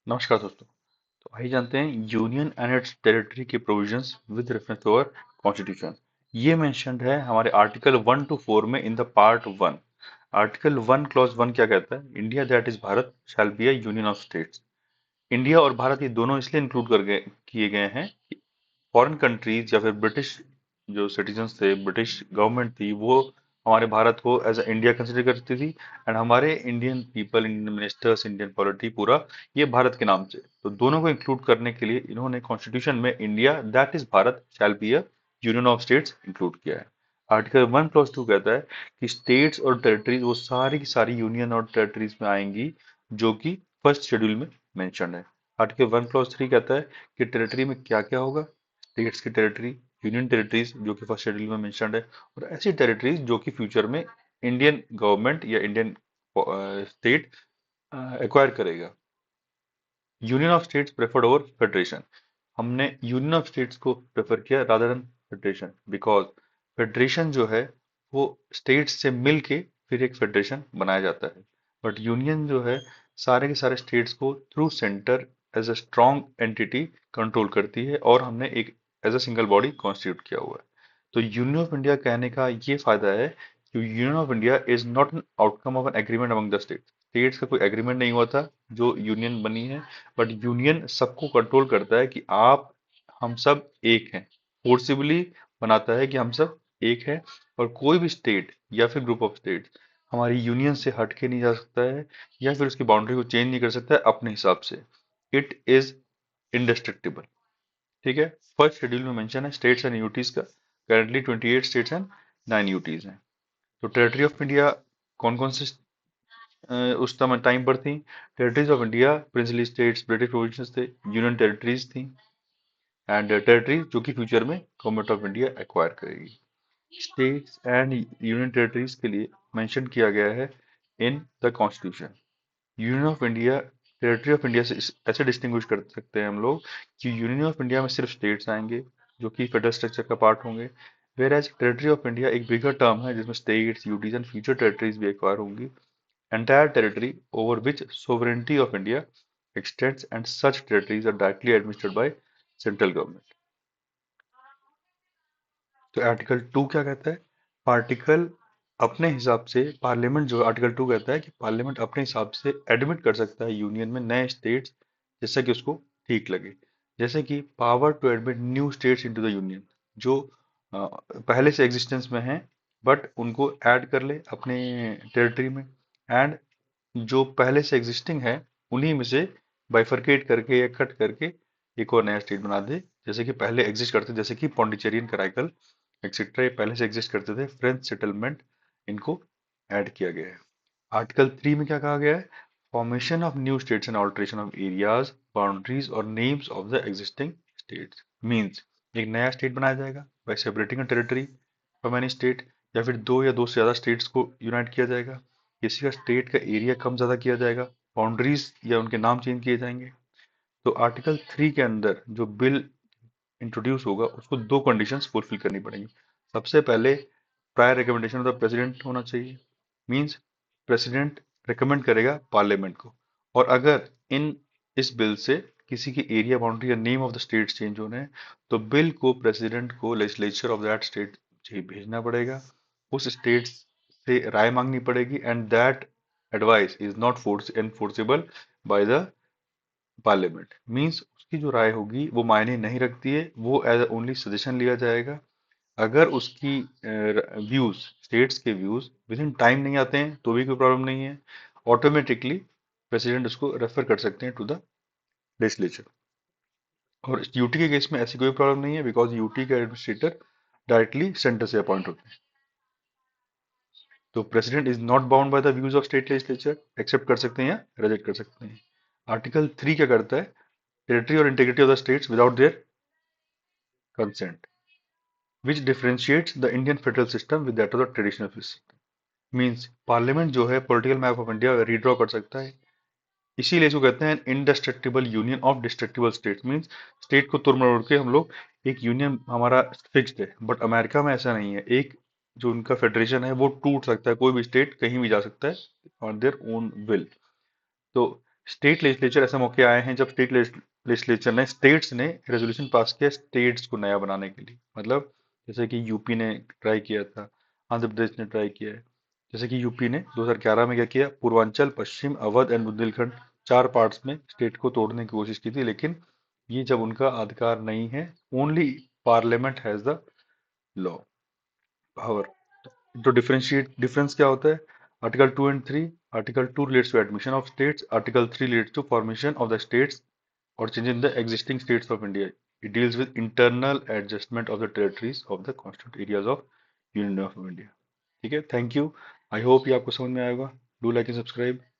नमस्कार दोस्तों। तो आइए जानते हैं यूनियन एंड इट्स टेरिटरी के provisions with reference to our constitution. ये मेंशन्ड है हमारे आर्टिकल 1 to 4 में in the part 1। Article 1 clause 1 क्या कहता है? India that is Bharat shall be a union of states. India और भारत ये दोनों इसलिए इंक्लूड कर गए किए गए हैं कि फॉरेन कंट्रीज या फिर ब्रिटिश जो सिटीजन्स थे, ब्रिटिश गवर्नमेंट थी, वो हमारे भारत को एज अ इंडिया कंसिडर करती थी। एंड हमारे Indian people, Indian ministers, Indian polity पूरा ये भारत के नाम से। तो दोनों को इंक्लूड करने के लिए इन्होंने कॉन्स्टिट्यूशन में India that is Bharat shall be a union of states include किया है। आर्टिकल 1 क्लॉज 2 कहता है कि स्टेट्स और टेरिटरीज वो सारी की सारी यूनियन और टेरिटरीज में आएंगी, जो कि फर्स्ट शेड्यूल में मेंशन है। आर्टिकल 1 क्लॉज 3 कहता है कि टेरिटरी में क्या क्या होगा। स्टेट्स की टेरिटरी, यूनियन टेरिटरीज जो कि फर्स्ट शेड्यूल में मेंशन्ड है, और ऐसी टेरिटरीज जो कि फ्यूचर में इंडियन गवर्नमेंट या इंडियन स्टेट एक्वायर करेगा। Union of states preferred over federation. हमने यूनियन ऑफ स्टेट्स को प्रेफर किया rather than federation, because federation जो है वो स्टेट्स से मिल के फिर एक फेडरेशन बनाया जाता है। बट यूनियन जो है सारे के सारे स्टेट्स को through center as a strong entity control करती है, और हमने एक as a single body constitute किया हुआ है। तो यूनियन ऑफ इंडिया कहने का ये फायदा है कि union of India is not an outcome of an agreement among the states. States का कोई एग्रीमेंट नहीं हुआ था जो यूनियन बनी है, बट यूनियन सबको कंट्रोल करता है कि आप, हम सब एक हैं। फोर्सिबली बनाता है कि हम सब एक हैं, और कोई भी स्टेट या फिर ग्रुप ऑफ स्टेट्स हमारी यूनियन से हट के नहीं जा सकता है, या फिर उसकी बाउंड्री को चेंज नहीं कर सकता है अपने हिसाब से। It is इंडेस्ट्रक्टिबल। ठीक है। फर्स्ट शेड्यूल में मेंशन है स्टेट्स एंड यूटीज का। करंटली 28 स्टेट्स एंड 9 यूटीज हैं। तो टेरिटरी ऑफ इंडिया कौन कौन से उस समय टाइम पर थी? Territories of India princely states, British provinces थे, यूनियन टेरिटरीज थी, एंड टेरिटरीज जो कि फ्यूचर में गवर्नमेंट ऑफ इंडिया एक्वायर करेगी। स्टेट्स एंड यूनियन टेरिटरीज के लिए मेंशन किया गया है in the constitution. Union of India, territory of India से ऐसे डिस्टिंग्विश कर सकते हैं हम लोग कि यूनियन ऑफ इंडिया में सिर्फ स्टेट्स आएंगे जो कि फेडरल स्ट्रक्चर का पार्ट होंगे। Where as territory of India एक बिगर टर्म है जिसमें states, UTs and future territories भी एक्वायर होंगी। Entire territory over which sovereignty of India extends, and such territories are directly administered by central government. तो article 2 क्या कहता है? Particle अपने हिसाब से पार्लियामेंट, जो आर्टिकल 2 कहता है कि पार्लियामेंट अपने हिसाब से एडमिट कर सकता है यूनियन में नए स्टेट्स, जैसा कि उसको ठीक लगे। जैसे कि power to admit new states into the union, जो पहले से एग्जिस्टेंस में हैं बट उनको ऐड कर ले अपने टेरिटरी में, एंड जो पहले से एग्जिस्टिंग है उन्हीं में से बाइफरकेट करके या कट करके एक और नया स्टेट बना दे, जैसे कि पहले एग्जिस्ट करते, जैसे कि पौंडीचेरियन, कराईकल एक्सेट्रा, ये पहले से एग्जिस्ट करते थे। फ्रेंच सेटलमेंट इनको ऐड किया गया है। आर्टिकल 3 में क्या कहा गया है? Formation of new states and alteration of areas, boundaries और names of the existing states. Means एक नया स्टेट बनाया जाएगा by separating a territory from any state, या फिर दो या दो से ज्यादा स्टेट्स को यूनाइट किया जाएगा। किसी का स्टेट का एरिया कम ज्यादा किया जाएगा, बाउंड्रीज या उनके नाम चेंज किए जाएंगे। तो आर्टिकल 3 के अंदर जो बिल इंट्रोड्यूस होगा उसको दो कंडीशंस फुलफिल करनी पड़ेंगी। सबसे पहले prior recommendation of the president होना चाहिए। मींस प्रेसिडेंट रिकमेंड करेगा पार्लियामेंट को, और अगर इन इस बिल से किसी की एरिया, बाउंड्री या name of the state change होने हैं, तो बिल को प्रेसिडेंट को लेजिस्लेचर ऑफ दैट स्टेट भेजना पड़ेगा, उस स्टेट से राय मांगनी पड़ेगी, and that advice is not force enforceable by the parliament. Means उसकी जो राय होगी वो मायने नहीं रखती है, वो एज ओनली सजेशन लिया जाएगा। अगर उसकी व्यूज, स्टेट्स के व्यूज विद इन टाइम नहीं आते हैं तो भी कोई प्रॉब्लम नहीं है, ऑटोमेटिकली प्रेसिडेंट उसको रेफर कर सकते हैं टू द लेजिस्लेचर। और यूटी के केस में ऐसी कोई प्रॉब्लम नहीं है, बिकॉज यूटी के एडमिनिस्ट्रेटर डायरेक्टली सेंटर से अपॉइंट होते हैं। तो president is not bound by the views of state legislature, except कर सकते हैं या रिजेक्ट कर सकते हैं। आर्टिकल 3 क्या करता है? टेरिटरी और integrity of the states without their consent, which differentiates the Indian federal system with that of the traditional system. Means parliament जो है political map of India redraw कर सकता है। इसीलिए इसको कहते हैं indestructible union of destructible states. Means state को तोड़ मरोड़ के हम लोग एक यूनियन हमारा फिक्स्ड है, बट अमेरिका में ऐसा नहीं है। एक जो उनका फेडरेशन है वो टूट सकता है, कोई भी स्टेट कहीं भी जा सकता है ऑन देयर ओन विल। तो स्टेट लेजिस्लेचर ऐसे मौके आए हैं जब स्टेट लेजिस्लेचर ने स्टेट्स ने रेजोल्यूशन पास किया स्टेट्स को नया बनाने के लिए, मतलब जैसे कि यूपी ने ट्राई किया था, आंध्र प्रदेश ने ट्राई किया है। जैसे कि यूपी ने 2011 में क्या किया, पूर्वांचल, पश्चिम, अवध एंड बुंदेलखंड, चार पार्ट्स में स्टेट को तोड़ने की कोशिश की थी, लेकिन ये जब उनका अधिकार नहीं है, only parliament has the law power. तो डिफरेंस क्या होता है? Article 2 and 3, article 2 relates to admission of states, article 3 relates to formation of the states और change in the existing states of India. It deals with internal adjustment of the territories of the constitute areas of union of India. ठीक है, thank you. I hope ये आपको समझ में आएगा। Do like and subscribe.